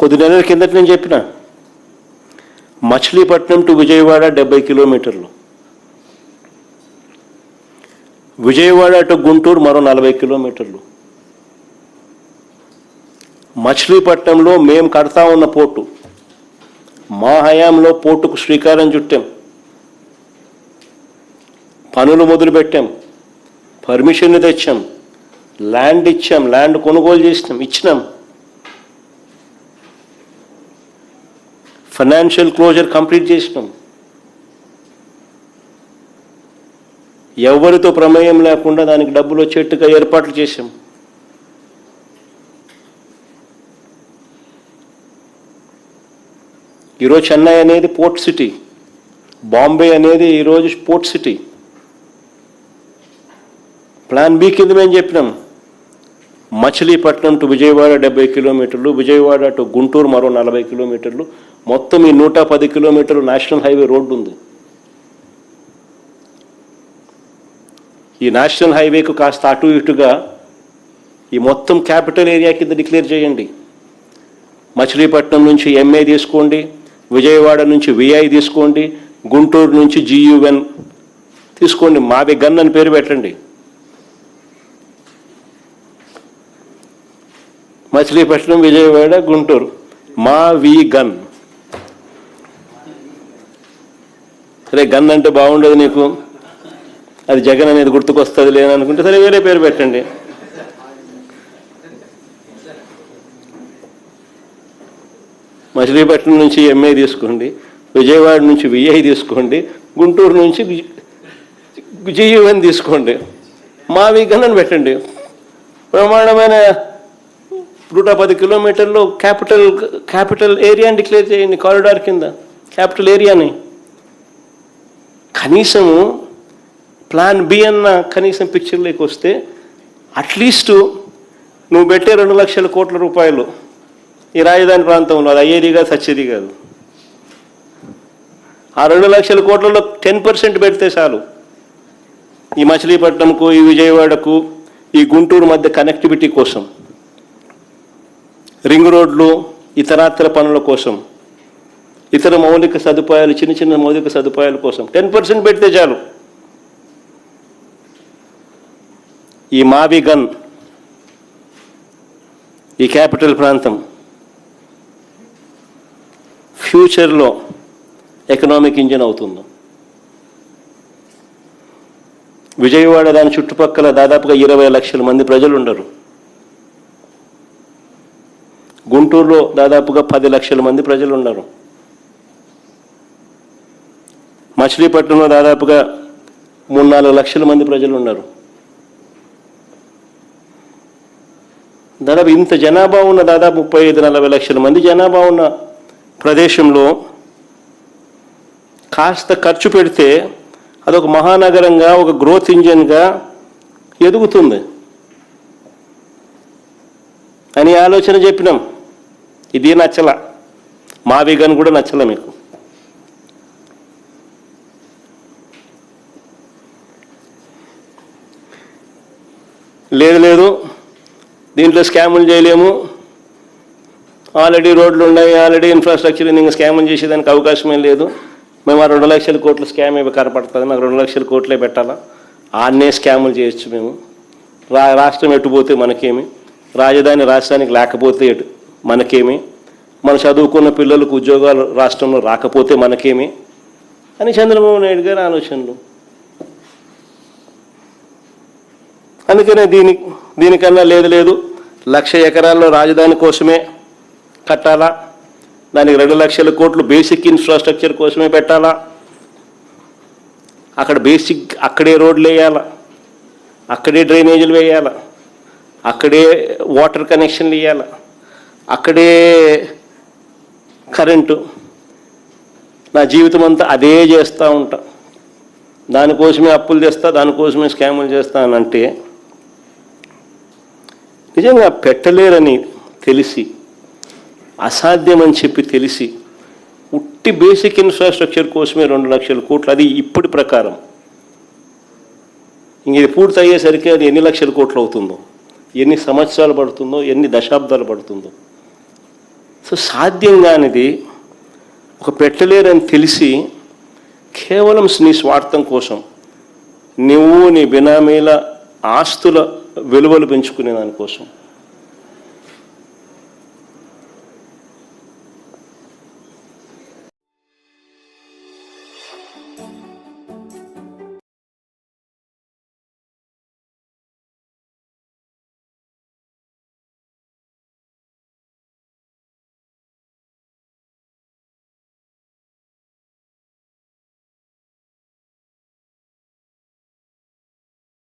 కొద్ది నెలల కిందట నేను చెప్పిన మచిలీపట్నం టు విజయవాడ 70 కిలోమీటర్లు, విజయవాడ టు గుంటూరు మరో 40 కిలోమీటర్లు. మచిలీపట్నంలో మేము కడతా ఉన్న పోర్టు, మా హయాంలో పోర్టుకు శ్రీకారం చుట్టాం, పనులు మొదలుపెట్టాం, పర్మిషన్ తెచ్చాం, ల్యాండ్ ఇచ్చాం, ల్యాండ్ కొనుగోలు చేసినాం, ఇచ్చినాం, ఫైనాన్షియల్ క్లోజర్ కంప్లీట్ చేసినాం. ఎవరితో ప్రమేయం లేకుండా దానికి డబ్బులు వచ్చేట్టుగా ఏర్పాట్లు చేశాం. ఈరోజు చెన్నై అనేది పోర్ట్ సిటీ, బాంబే అనేది ఈరోజు పోర్ట్ సిటీ. ప్లాన్ బి కింద మేము చెప్పినాం మచిలీపట్నం టు విజయవాడ 70 కిలోమీటర్లు, విజయవాడ టు గుంటూరు మరో 40 కిలోమీటర్లు, మొత్తం ఈ 110 కిలోమీటర్లు నేషనల్ హైవే రోడ్డు ఉంది. ఈ నేషనల్ హైవేకు కాస్త అటు ఇటుగా ఈ మొత్తం క్యాపిటల్ ఏరియా కింద డిక్లేర్ చేయండి. మచిలీపట్నం నుంచి ఎంఏ తీసుకోండి, విజయవాడ నుంచి విఐ తీసుకోండి, గుంటూరు నుంచి జియుఎన్ తీసుకోండి, మావి గన్ అని పేరు పెట్టండి. మచిలీపట్నం, విజయవాడ, గుంటూరు, మా వి గన్. సరే, గన్ అంటే బాగుండదు నీకు, అది జగన్ అనేది గుర్తుకొస్తుంది లేననుకుంటే సరే వేరే పేరు పెట్టండి. మచిలీపట్నం నుంచి ఎంఏ తీసుకోండి, విజయవాడ నుంచి విఐ తీసుకోండి, గుంటూరు నుంచి జియుఎన్ తీసుకోండి, మావి గన్ అని పెట్టండి. ప్రమాణమైన 110 కిలోమీటర్లు క్యాపిటల్ ఏరియాని డిక్లేర్ చేయండి, కారిడార్ కింద క్యాపిటల్ ఏరియాని. కనీసము ప్లాన్ బి అన్న కనీసం పిక్చర్లోకి వస్తే అట్లీస్ట్ నువ్వు పెట్టే 2 లక్షల కోట్ల రూపాయలు ఈ రాజధాని ప్రాంతంలో అది అయ్యేది కాదు, సచ్చేది కాదు. ఆ 2 లక్షల కోట్లలో 10% పెడితే చాలు. ఈ మచిలీపట్నంకు, ఈ విజయవాడకు, ఈ గుంటూరు మధ్య కనెక్టివిటీ కోసం, రింగ్ రోడ్లు, ఇతరాతర పనుల కోసం, ఇతర మౌలిక సదుపాయాలు, చిన్న చిన్న మౌలిక సదుపాయాల కోసం 10% పెడితే చాలు. ఈ మావి గన్, ఈ క్యాపిటల్ ప్రాంతం ఫ్యూచర్లో ఎకనామిక్ ఇంజిన్ అవుతుంది. విజయవాడ దాని చుట్టుపక్కల దాదాపుగా 20 లక్షల మంది ప్రజలు ఉండరు. గుంటూరులో దాదాపుగా 10 లక్షల మంది ప్రజలు ఉన్నారు. మచిలీపట్నంలో దాదాపుగా 3-4 లక్షల మంది ప్రజలు ఉన్నారు. దాదాపు ఇంత జనాభా ఉన్న, దాదాపు 35-40 లక్షల మంది జనాభా ఉన్న ప్రదేశంలో కాస్త ఖర్చు పెడితే అదొక మహానగరంగా, ఒక గ్రోత్ ఇంజిన్గా ఎదుగుతుంది అని ఆలోచన చెప్పినాం. ఇది నచ్చల, మావి గన్ కూడా నచ్చల మీకు. లేదు దీంట్లో స్కాములు చేయలేము, ఆల్రెడీ రోడ్లు ఉన్నాయి, ఆల్రెడీ ఇన్ఫ్రాస్ట్రక్చర్, ఇంకా స్కాములు చేసేదానికి అవకాశమే లేదు, మేము ఆ 2 లక్షల కోట్ల స్కామ్ ఏమి కనపడుతుంది, మాకు 2 లక్షల కోట్లే పెట్టాలా, ఆన్నే స్కాములు చేయొచ్చు మేము. రాష్ట్రం ఎటుపోతే మనకేమి, రాజధాని రాష్ట్రానికి లేకపోతే మనకేమి, మన చదువుకున్న పిల్లలకు ఉద్యోగాలు రాష్ట్రంలో రాకపోతే మనకేమి అని చంద్రబాబు నాయుడు గారి ఆలోచనలు. అందుకనే దీనికన్నా లేదు 1,00,000 ఎకరాల్లో రాజధాని కోసమే కట్టాలా, దానికి 2 లక్షల కోట్లు బేసిక్ ఇన్ఫ్రాస్ట్రక్చర్ కోసమే పెట్టాలా, అక్కడ అక్కడే రోడ్లు వేయాలా, అక్కడే డ్రైనేజీలు వేయాలా, అక్కడే వాటర్ కనెక్షన్లు ఇవ్వాలా, అక్కడే కరెంటు. నా జీవితం అంతా అదే చేస్తూ ఉంటా, దానికోసమే అప్పులు తెస్తా, దానికోసమే స్కాములు చేస్తానంటే నిజంగా పెట్టలేరని తెలిసి, అసాధ్యమని చెప్పి తెలిసి, ఉట్టి బేసిక్ ఇన్ఫ్రాస్ట్రక్చర్ కోసమే 2 లక్షల కోట్లు, అది ఇప్పటి ప్రకారం. ఇంక ఇది పూర్తి అయ్యేసరికి అది ఎన్ని లక్షల కోట్లు అవుతుందో, ఎన్ని సంవత్సరాలు పడుతుందో, ఎన్ని దశాబ్దాలు పడుతుందో. సో సాధ్యం కానిది ఒక పెట్టలేరని తెలిసి కేవలం నీ స్వార్థం కోసం నువ్వు నీ బినామీల ఆస్తుల విలువలు పెంచుకునే దానికోసం